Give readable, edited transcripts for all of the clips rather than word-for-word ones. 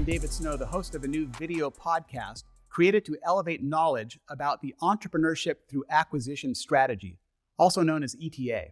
David Snow, the host of a new video podcast created to elevate knowledge about the Entrepreneurship-Through-Acquisition strategy, also known as ETA.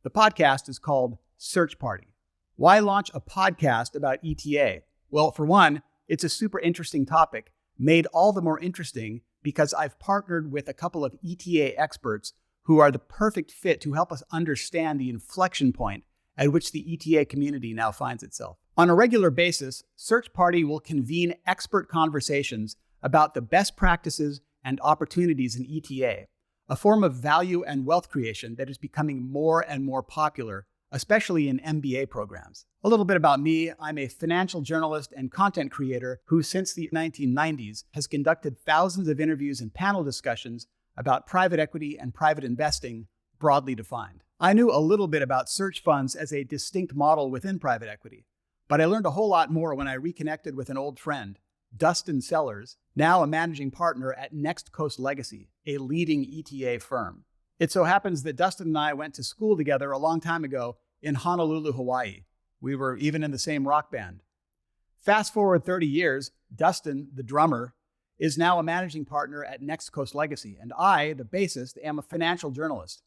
The podcast is called Search Party. Why launch a podcast about ETA? Well, for one, it's a super interesting topic, made all the more interesting because I've partnered with a couple of ETA experts who are the perfect fit to help us understand the inflection point at which the ETA community now finds itself. On a regular basis, Search Party will convene expert conversations about the best practices and opportunities in ETA, a form of value and wealth creation that is becoming more and more popular, especially in MBA programs. A little bit about me: I'm a financial journalist and content creator who, since the 1990s, has conducted thousands of interviews and panel discussions about private equity and private investing, broadly defined. I knew a little bit about search funds as a distinct model within private equity, but I learned a whole lot more when I reconnected with an old friend, Dustin, now a managing partner at Next Coast Legacy, a leading ETA firm. It so happens that Dustin and I went to school together a long time ago in Honolulu, Hawaii. We were even in the same rock band. Fast forward 30 years, Dustin, the drummer, is now a managing partner at Next Coast Legacy, and I, the bassist, am a financial journalist.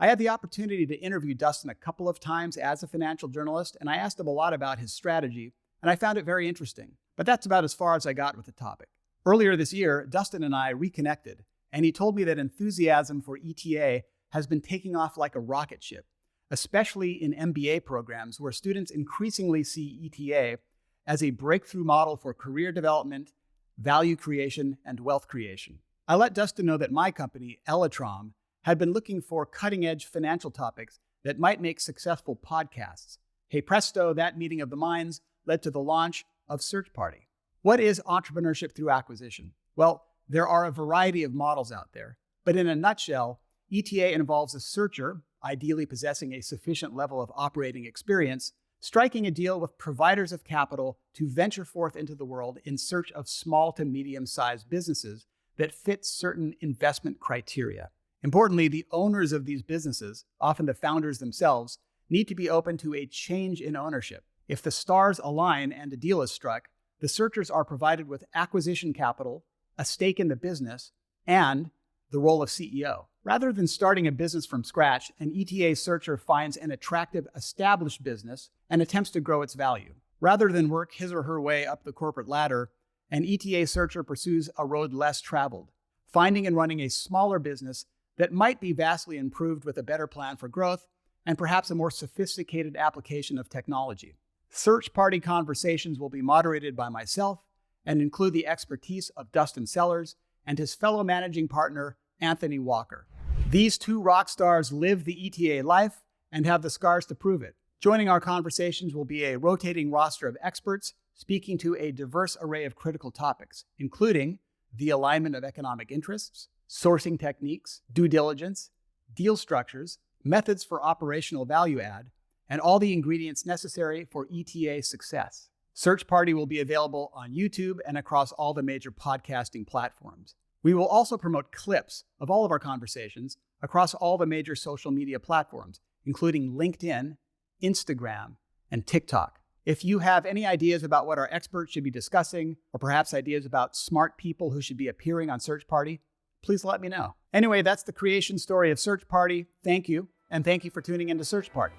I had the opportunity to interview Dustin a couple of times as a financial journalist, and I asked him a lot about his strategy, and I found it very interesting. But that's about as far as I got with the topic. Earlier this year, Dustin and I reconnected, and he told me that enthusiasm for ETA has been taking off like a rocket ship, especially in MBA programs where students increasingly see ETA as a breakthrough model for career development, value creation, and wealth creation. I let Dustin know that my company, Elatrom, had been looking for cutting-edge financial topics that might make successful podcasts. Hey presto, that meeting of the minds led to the launch of Search Party. What is entrepreneurship through acquisition? Well, there are a variety of models out there, but in a nutshell, ETA involves a searcher, ideally possessing a sufficient level of operating experience, striking a deal with providers of capital to venture forth into the world in search of small to medium-sized businesses that fit certain investment criteria. Importantly, the owners of these businesses, often the founders themselves, need to be open to a change in ownership. If the stars align and a deal is struck, the searchers are provided with acquisition capital, a stake in the business, and the role of CEO. Rather than starting a business from scratch, an ETA searcher finds an attractive established business and attempts to grow its value. Rather than work his or her way up the corporate ladder, an ETA searcher pursues a road less traveled, finding and running a smaller business that might be vastly improved with a better plan for growth and perhaps a more sophisticated application of technology. Search Party conversations will be moderated by myself and include the expertise of Dustin and his fellow managing partner, Anthony Walker. These two rock stars live the ETA life and have the scars to prove it. Joining our conversations will be a rotating roster of experts speaking to a diverse array of critical topics, including the alignment of economic interests, sourcing techniques, due diligence, deal structures, methods for operational value add, and all the ingredients necessary for ETA success. Search Party will be available on YouTube and across all the major podcasting platforms. We will also promote clips of all of our conversations across all the major social media platforms, including LinkedIn, Instagram, and TikTok. If you have any ideas about what our experts should be discussing, or perhaps ideas about smart people who should be appearing on Search Party, please let me know. Anyway, that's the creation story of Search Party. Thank you, and thank you for tuning into Search Party.